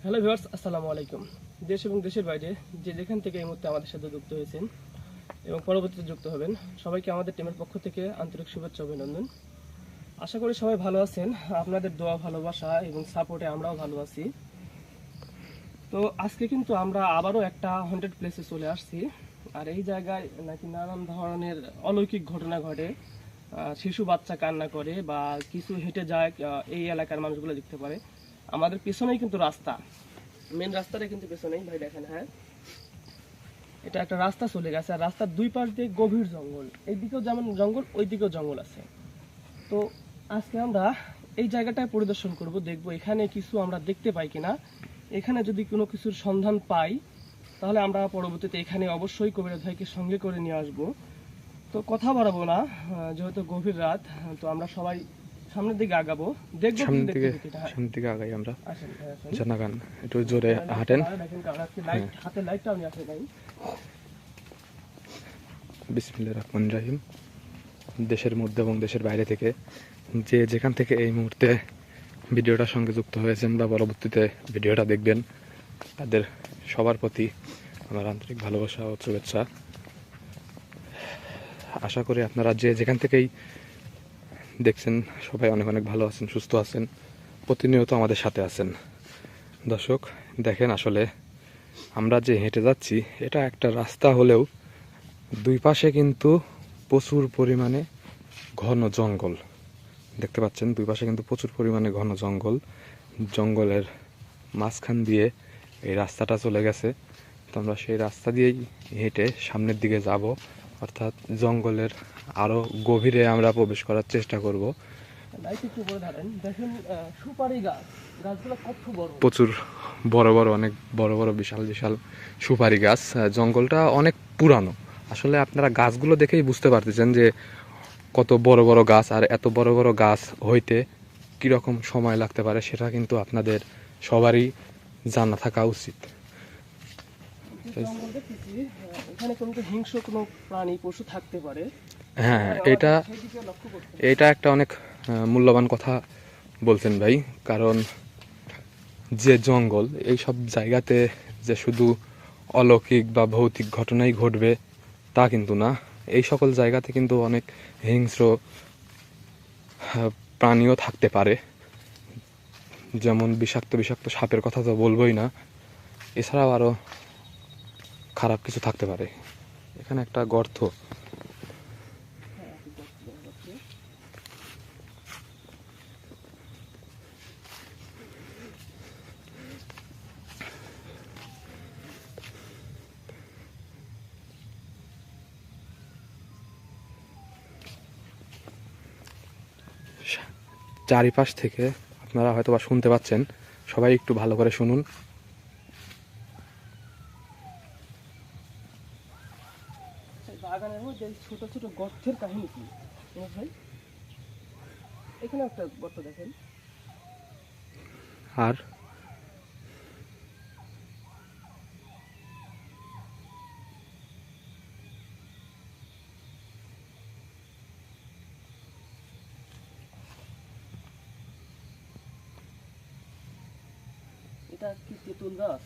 Hello viewers, আসসালামু আলাইকুম। দেশ এবং দেশের বাইরে যে যেখান থেকে এই মুহূর্তে আমাদের সাথে যুক্ত হয়েছেন এবং পরবর্তীতে যুক্ত হবেন, সবাইকে আমাদের টিমের পক্ষ থেকে আন্তরিক শুভেচ্ছা অভিনন্দন। আশা করি সবাই ভালো আছেন। আপনাদের দোয়া, ভালোবাসা এবং সাপোর্টে আমরাও ভালো আছি। তো আজকে কিন্তু আমরা আবারও একটা হন্টেড প্লেসে চলে আসছি। আর এই জায়গায় নাকি নানান ধরনের অলৌকিক ঘটনা ঘটে। শিশু বাচ্চা কান্না করে বা কিছু হেঁটে যায়, এই এলাকার মানুষগুলো দেখতে পারে। আমাদের পেছনেই কিন্তু রাস্তা, মেন রাস্তাটা কিন্তু পেছনেই ভাই দেখেন। হ্যাঁ, এটা একটা রাস্তা চলে গেছে, আর রাস্তার দুই পাশ দিয়ে গভীর জঙ্গল। এইদিকেও যেমন জঙ্গল, ওই দিকেও জঙ্গল আছে। তো আজকে আমরা এই জায়গাটায় পরিদর্শন করব, দেখব এখানে কিছু আমরা দেখতে পাই কিনা। এখানে যদি কোনো কিছুর সন্ধান পাই, তাহলে আমরা পরবর্তীতে এখানে অবশ্যই কবিরাজ ভাইকে সঙ্গে করে নিয়ে আসব। তো কথা বাড়াবো না, যেহেতু গভীর রাত, তো আমরা সবাই সামনের দিকে আগাবো, দেখবো কি দেখতে পাই কিনা। হ্যাঁ, সামনের দিকে আগাই আমরা। আসেন ভাই, আসেন। জানাগান একটু জোরে হাঁটেন। দেখেন, কারণ আজকে লাইট, হাতে লাইটটাও নিয়ে আসে নাই। বিসমিল্লাহির রহমানির রহিম। দেশের মধ্যে এবং দেশের বাইরে থেকে যে যেখান থেকে এই মুহূর্তে ভিডিওটার সঙ্গে যুক্ত হয়েছেন বা পরবর্তীতে ভিডিওটা দেখবেন, তাদের সবার প্রতি আমার আন্তরিক ভালোবাসা ও শুভেচ্ছা। আশা করি আপনারা যে যেখান থেকেই দেখছেন সবাই অনেক অনেক ভালো আছেন, সুস্থ আছেন, প্রতিনিয়ত আমাদের সাথে আছেন। দর্শক দেখেন, আসলে আমরা যে হেঁটে যাচ্ছি এটা একটা রাস্তা হলেও দুই পাশে কিন্তু প্রচুর পরিমাণে ঘন জঙ্গল দেখতে পাচ্ছেন। দুই পাশে কিন্তু প্রচুর পরিমাণে ঘন জঙ্গল, জঙ্গলের মাঝখান দিয়ে এই রাস্তাটা চলে গেছে। তো আমরা সেই রাস্তা দিয়েই হেঁটে সামনের দিকে যাব, অর্থাৎ জঙ্গলের আরো গভীরে আমরা প্রবেশ করার চেষ্টা করব। লাইট একটু করে ধরেন, দেখেন সুপারি গাছ, গাছগুলো কত বড়। প্রচুর বড় বড়, অনেক বড় বড় বিশাল বিশাল সুপারি গাছ। জঙ্গলটা অনেক পুরানো। আসলে আপনারা গাছগুলো দেখেই বুঝতে পারতেছেন যে কত বড় বড় গাছ, আর এত বড় বড় গাছ হইতে কীরকম সময় লাগতে পারে সেটা কিন্তু আপনাদের সবারই জানা থাকা উচিত। জঙ্গল দেখতেছি, এখানে কোনো হিংস্র কোনো প্রাণী, পশু থাকতে পারে। হ্যাঁ, এটা এটা একটা অনেক মূল্যবান কথা বলছেন ভাই। কারণ যে জঙ্গল, এই সব জায়গাতে যে শুধু অলৌকিক বা ভৌতিক ঘটনাই ঘটবে তা কিন্তু না। এই সকল জায়গাতে কিন্তু অনেক হিংস্র প্রাণীও থাকতে পারে, যেমন বিষাক্ত বিষাক্ত সাপের কথা তো বলবোই না, এছাড়াও আরও খারাপ কিছু থাকতে পারে। এখানে একটা গর্ত, 4পাশ থেকে আপনারা হয়তো বা শুনতে পাচ্ছেন, সবাই একটু ভালো করে শুনুন। বাগানের মধ্যে ছোট ছোট গর্তের কাহিনী কি ভাই? এখানে একটা গর্ত দেখেন। আর এটা কি তেঁতুল গাছ?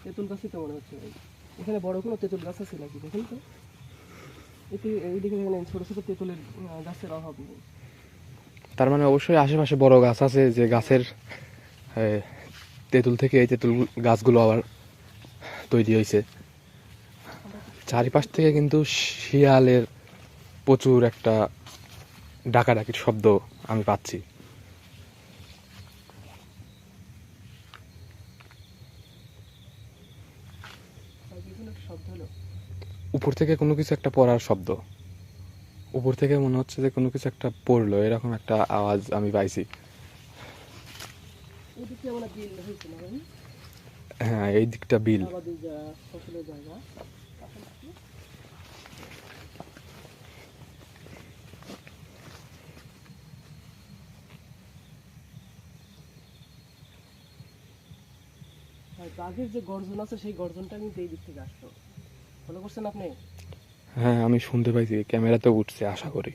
তেঁতুল গাছই তো মনে হচ্ছে ভাই। এখানে বড় কোনো তেঁতুল গাছ আছে নাকি? দেখুন তো, এইদিকে এখানে ছোট ছোট তেঁতুলের গাছের অভাব নেই। তার মানে অবশ্যই আশেপাশে বড় গাছ আছে, যে গাছের তেঁতুল থেকে এই তেঁতুল গাছগুলো আবার তৈরি হয়েছে। চারিপাশ থেকে কিন্তু শিয়ালের প্রচুর একটা ডাকাডাকির শব্দ আমি পাচ্ছি। উপর থেকে কোনো কিছু একটা পড়ার শব্দ, উপর থেকে মনে হচ্ছে যে কোনো কিছু একটা পড়লো, এরকম একটা আওয়াজ আমি পাইছি। হ্যাঁ, এই দিকটা বিল। বাঘের যে গর্জন আছে, সেই গর্জনটা কিন্তু এই দিক থেকে আসতো। ফলো করছেন আপনি? হ্যাঁ, আমি শুনতে পাইছি, ক্যামেরাতে উঠছে আশা করি।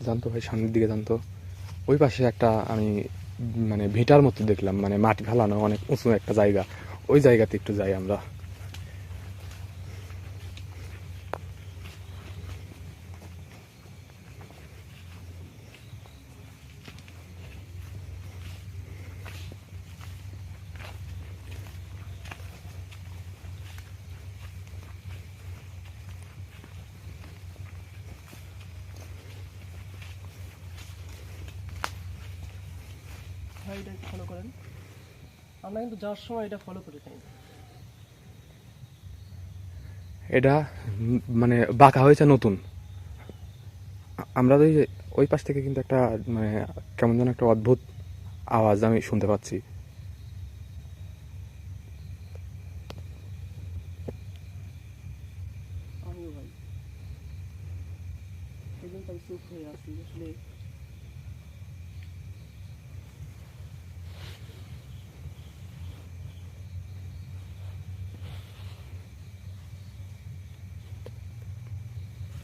জানতো ভাই, সামনের দিকে জানতো ওই পাশে একটা আমি মানে ভিটার মতো দেখলাম, মানে মাটি ফেলানো অনেক উঁচু একটা জায়গা, ওই জায়গাতে একটু যাই আমরা। ভাই এটা ফলো করেন, আমরা কিন্তু যাওয়ার সময় এটা ফলো করে যাই। এটা মানে বাঁকা হয়েছে নতুন। আমরা ওই পাশ থেকে কিন্তু একটা মানে কেমন যেন একটা অদ্ভুত আওয়াজ আমি শুনতে পাচ্ছি। আমিও ভাই, এই জন্য তো আমি চুপ হয়ে আছি আসলে।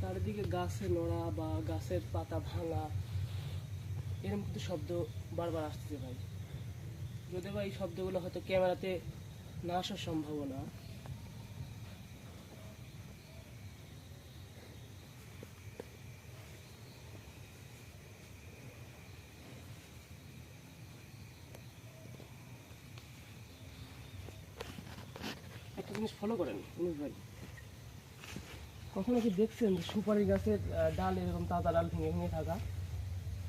চারিদিকে গাছের নড়া বা গাছের পাতা ভাঙা এরকম কিন্তু শব্দ বারবার আসতেছে ভাই। যদিও বা এই শব্দগুলো হয়তো ক্যামেরাতে না আসার সম্ভাবনা। একটা জিনিস ফলো করেন অনুজ ভাই, কখনো কি দেখছেন যে সুপারি গাছের ডাল এরকম তাজা ডাল ভেঙে ভেঙে থাকা?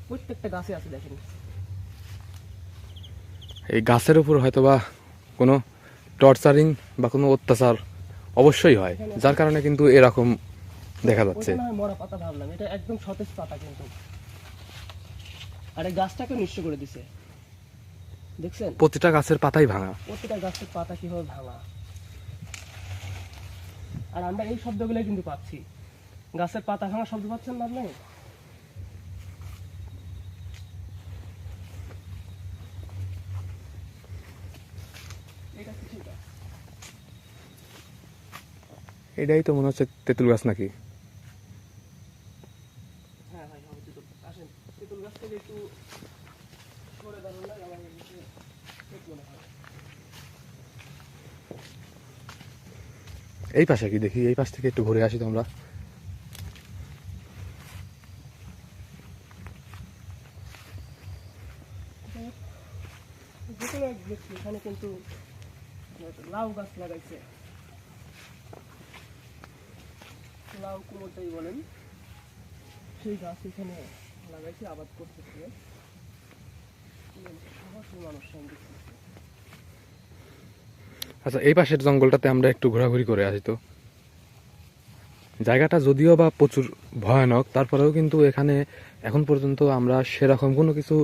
প্রত্যেকটা গাছে আছে দেখেন। এই গাছের উপর হয়তো বা কোনো টর্চারিং বা কোনো অত্যাচার অবশ্যই হয়, যার কারণে কিন্তু এরকম দেখা যাচ্ছে। ওটা না হয় মরা পাতা ভাবলাম, এটা একদম সতেজ পাতা কিন্তু। আর এই গাছটাকে নিঃস্ব করে দিছে, দেখছেন? প্রতিটা গাছের পাতাই ভাঙা। প্রতিটা গাছের পাতা কিভাবে ভাঙা। আর আমরা এই শব্দগুলোই কিন্তু পাচ্ছি। গাছের পাতা ভাঙা শব্দ পাচ্ছেন না আপনি? এটা কিছু না। এটাই তো মনে হচ্ছে তেঁতুল গাছ নাকি? হ্যাঁ ভাই, হবে তেঁতুল। আসেন, তেঁতুল গাছ থেকে একটু সরে দাঁড়ান না, আমার এদিকে ঠিক মনে হয়। এই পাশে কি দেখি, এই পাশ থেকে একটু ঘুরে আসি তো আমরা। যেকোনো এক ব্যক্তি এখানে কিন্তু লাউ গাছ লাগাইছে, লাউ কুমড়টাই বলেন, সেই গাছ এখানে লাগাইছে, আবাদ করতেছে। সাহসী মানুষ আমি দেখতেছি। আচ্ছা, এই পাশের জঙ্গলটাতে আমরা একটু ঘোরাঘুরি করে আসি তো। জায়গাটা যদিও বা প্রচুর ভয়ানক, তারপরেও কিন্তু এখানে এখন পর্যন্ত আমরা সেরকম কোনো কিছু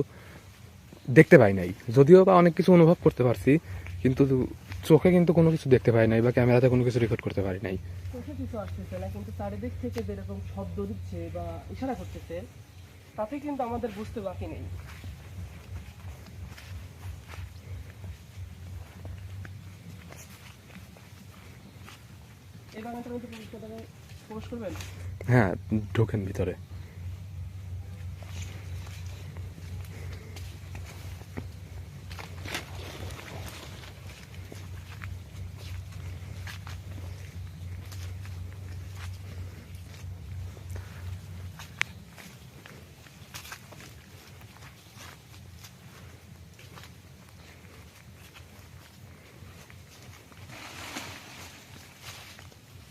দেখতে পাই নাই। যদিও বা অনেক কিছু অনুভব করতে পারছি, কিন্তু চোখে কিন্তু কোনো কিছু দেখতে পাই নাই বা ক্যামেরাতে কোনো কিছু রেকর্ড করতে পারি নাই। চোখে কিছু আসতেছে না, কিন্তু চারিদিক থেকে যেরকম শব্দ দিচ্ছে বা ইশারা করতেছে, তাতে কিন্তু আমাদের বুঝতে বাকি নেই। এই বাগানটার মধ্যে প্রবেশ করবেন? হ্যাঁ, ঢোকেন ভিতরে।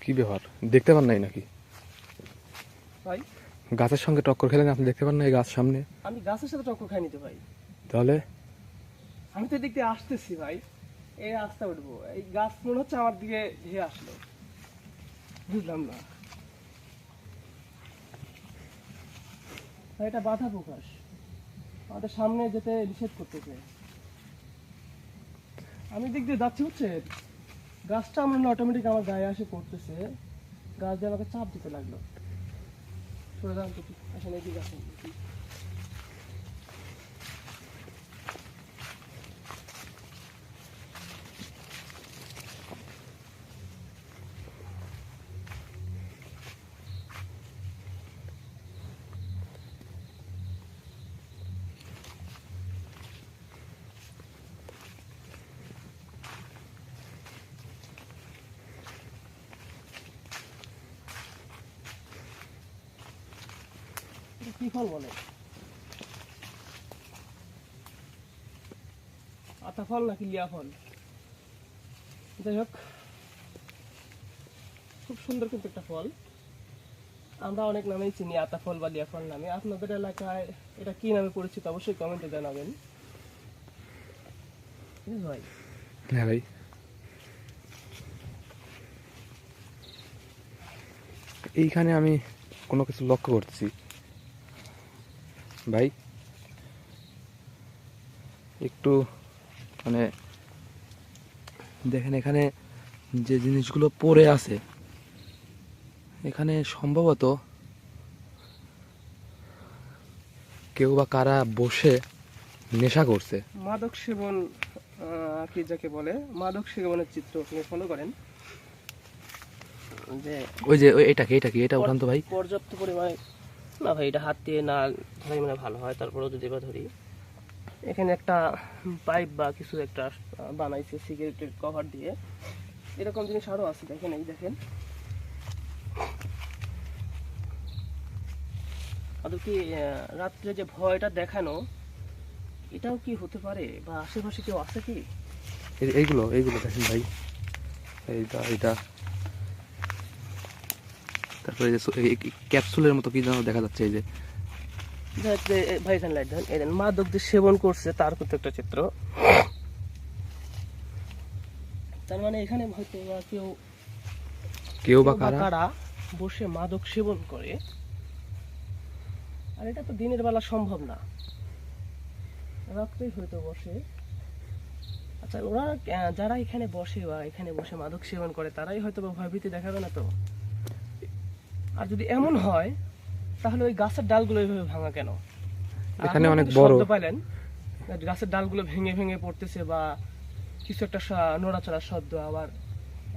কি ব্যাপার, দেখতে পান নাই নাকি? ভাই, গাছের সঙ্গে টক্কর খেলেন আপনি, দেখতে পান না এই গাছ সামনে? আমি গাছের সাথে টক্কর খাই নিতে ভাই। তাহলে আমি তো এদিক দিয়ে আসতেছি ভাই, এই রাস্তা উঠবো, এই গাছ মনে হচ্ছে আমার দিকে ধেয়ে আসলো, বুঝলাম না ভাই, এটা বাধা প্রকাশ, আমাদের সামনে যেতে নিষেধ করতেছে। আমি দিক দিয়ে যাচ্ছি, হচ্ছে গাছটা আমার অটোমেটিক আমার গায়ে আসে পড়তেছে, গাছ দিয়ে আমাকে চাপ দিতে লাগলো। সরে যান তো, আসলে এদিকে আসেন। কি ফল বলে? আতা ফল নাকি লিয়া ফল? যাই হোক, খুব সুন্দর কিন্তু একটা ফল। আমরা অনেক নামেই চিনি, আতা ফল বা লিয়া ফল নামে। আপনাদের এলাকায় এটা কি নামে পরিচিত অবশ্যই কমেন্টে জানাবেন। ভাই হ্যাঁ ভাই, এইখানে আমি কোনো কিছু লক্ষ্য করছি ভাই, একটু মানে দেখেন এখানে যে জিনিসগুলো পড়ে আছে, এখানে সম্ভবত কেউ বা কারা বসে নেশা করছে। মাদক সেবন কি যাকে বলে, মাদক সেবনের চিত্র আপনি ফলো করেন যে ওই যে এটা উঠান তো ভাই। পর্যাপ্ত পরিমাণে, না ভাই এটা হাত দিয়ে না ধরে মানে ভালো হয়, তারপরেও যদি বা ধরি, এখানে একটা পাইপ বা কিছু একটা বানাইছে সিগারেটের কভার দিয়ে। এরকম জিনিস আরো আছে, দেখেন এই দেখেন। আদৌ কি রাত্রে যে ভয়টা দেখানো, এটাও কি হতে পারে, বা আশেপাশে কেউ আছে কি? এইগুলো দেখেন ভাই, এইটা তারপরে ক্যাপসুলের মতো কি যেন দেখা যাচ্ছে। এই যে ভাই এখানে লাইট দেন, এই দেন মাদক যে সেবন করছে তার কিন্তু একটা চিত্র। তার মানে এখানে হয়তো বা কেউ বা কারা বসে মাদক সেবন করে। আর এটা তো দিনের বেলা সম্ভব না, রাত্রেই হয়তো বসে। আচ্ছা, ওরা যারা এখানে বসে বা এখানে বসে মাদক সেবন করে, তারাই হয়তো বা ভয়ভীতি দেখাবে না তো? আর যদি এমন হয় তাহলে ওই গাছের ডালগুলো এইভাবে ভাঙা কেন? এখানে অনেক আপনি বড় শব্দ পাইলেন, গাছের ডালগুলো ভেঙে ভেঙে পড়তেছে বা কিছু একটা নড়াচড়ার শব্দ, আবার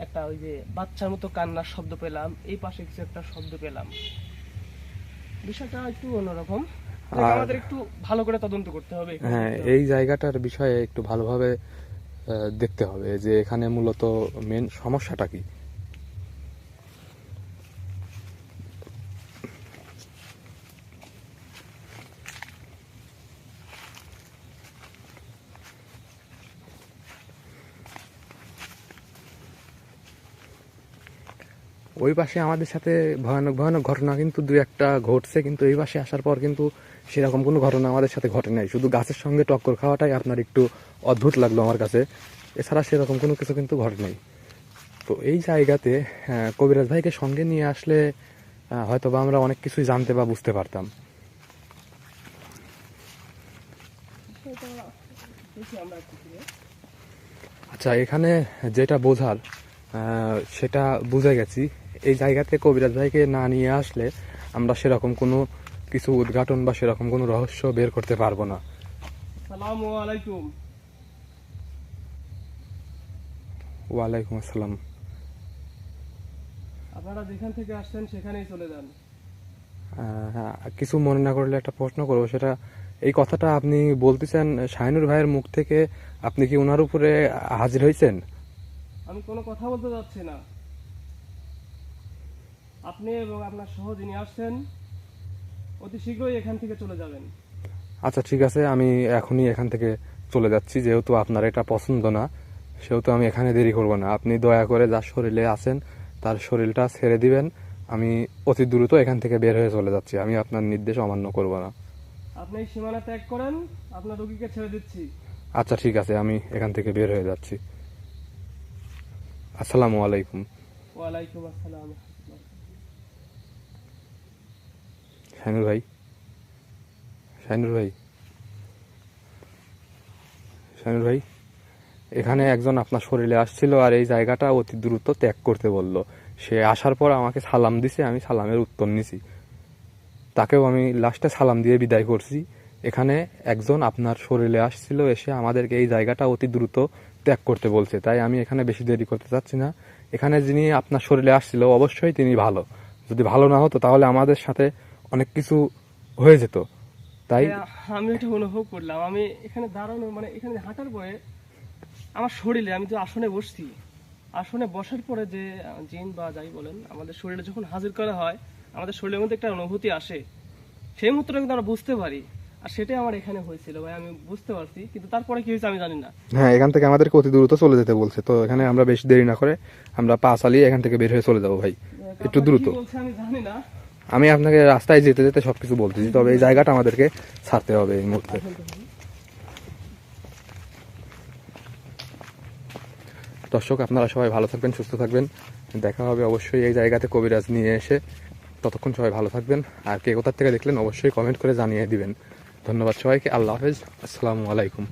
একটা ওই যে বাচ্চার মতো কান্নার শব্দ পেলাম, এই পাশে কিছু একটা শব্দ পেলাম। বিষয়টা একটু অন্যরকম, আমাদের একটু ভালো করে তদন্ত করতে হবে। হ্যাঁ, এই জায়গাটার বিষয়ে একটু ভালোভাবে দেখতে হবে যে এখানে মূলত মেন সমস্যাটা কি। ওই পাশে আমাদের সাথে ভয়ানক ভয়ানক ঘটনা কিন্তু দুই একটা ঘটছে, কিন্তু এই পাশে আসার পর কিন্তু সেরকম কোনো ঘটনা আমাদের সাথে ঘটে নাই। শুধু গাছের সঙ্গে টক্কর খাওয়াটাই আপনার একটু অদ্ভুত লাগলো আমার কাছে, এছাড়া সেরকম কোনো কিছু কিন্তু ঘটে নাই। তো এই জায়গাতে কবিরাজ ভাইকে সঙ্গে নিয়ে আসলে হয়তো বা আমরা অনেক কিছুই জানতে বা বুঝতে পারতাম। আচ্ছা, এখানে যেটা বোঝার সেটা বুঝে গেছি। এই জায়গাতে কবিরাজ ভাইকে না নিয়ে আসলে আমরা সেরকম কোনো কিছু উদ্ঘাটন বা সেরকম কোনো রহস্য বের করতে পারবো না। আসসালামু আলাইকুম। ওয়ালাইকুম আসসালাম। আপনারা যেখান থেকে আসছেন সেখানেই চলে যান। হ্যাঁ, কিছু মনে না করলে একটা প্রশ্ন করবো, সেটা এই কথাটা আপনি বলতেছেন শাহিনুর ভাইয়ের মুখ থেকে, আপনি কি ওনার উপরে হাজির হয়েছেন? আমি কোনো কথা বলতে যাচ্ছি না। আপনি এবং আপনার সহ যিনি আসছেন অতি শীঘ্রই এখান থেকে চলে যাবেন। আচ্ছা ঠিক আছে, আমি এখনই এখান থেকে চলে যাচ্ছি। যেহেতু আপনার এটা পছন্দ না, সেহেতু আমি এখানে দেরি করব না। আপনি দয়া করে যার শরীরে আছেন তার শরীরটা ছেড়ে দিবেন। আমি অতি দ্রুত এখান থেকে বের হয়ে চলে যাচ্ছি। আমি আপনার নির্দেশ অমান্য করব না। আপনি এই সীমানা ত্যাগ করেন, আপনার রোগীকে ছেড়ে দিচ্ছি। আচ্ছা ঠিক আছে, আমি এখান থেকে বের হয়ে যাচ্ছি। আসসালামু আলাইকুম। ওয়ালাইকুম আসসালাম। শাহিনুর ভাই, শাহিনুর ভাই, শাহিনুর ভাই, এখানে একজন আপনার শরীরে আসছিল আর এই জায়গাটা অতি দ্রুত ত্যাগ করতে বলল। সে আসার পর আমাকে সালাম দিছে, আমি সালামের উত্তর নিছি। তাকেও আমি লাস্টে সালাম দিয়ে বিদায় করছি। এখানে একজন আপনার শরীরে আসছিল, এসে আমাদেরকে এই জায়গাটা অতি দ্রুত ত্যাগ করতে বলছে। তাই আমি এখানে বেশি দেরি করতে চাচ্ছি না। এখানে যিনি আপনার শরীরে আসছিল অবশ্যই তিনি ভালো। যদি ভালো না হতো তাহলে আমাদের সাথে অনেক কিছু হয়ে যেত। তাই আমি এটা অনুভব করলাম। আমি এখানে দাঁড়ানো মানে এখানে হাঁটার পরে আমার শরীরে, আমি তো আসনে বসছি, আসনে বসার পরে যে জিন বা যাই বলেন আমাদের শরীরে যখন হাজির করা হয়, আমাদের শরীরের মধ্যে একটা অনুভূতি আসে সেই মুহূর্তটা কিন্তু আমরা বুঝতে পারি, আর সেটাই আমার এখানে হয়েছিল ভাই। আমি বুঝতে পারছি, কিন্তু তারপরে কি হয়েছে আমি জানি না। হ্যাঁ, এখান থেকে আমাদেরকে অতি দ্রুত চলে যেতে বলছে, তো এখানে আমরা বেশি দেরি না করে আমরা পা চালিয়ে এখান থেকে বের হয়ে চলে যাবো ভাই, একটু আপনারা দ্রুত। কি বলছে আমি জানি না। আমি আপনাকে রাস্তায় যেতে যেতে সবকিছু বলতেছি, তবে এই জায়গাটা আমাদেরকে ছাড়তে হবে এই মুহূর্তে। দর্শক, আপনারা সবাই ভালো থাকবেন, সুস্থ থাকবেন। দেখা হবে অবশ্যই এই জায়গাতে কবিরাজ নিয়ে এসে। ততক্ষণ সবাই ভালো থাকবেন, আর কে কোথা থেকে দেখলেন অবশ্যই কমেন্ট করে জানিয়ে দিবেন। ধন্যবাদ সবাইকে, আল্লাহ হাফেজ, আসসালামু আলাইকুম।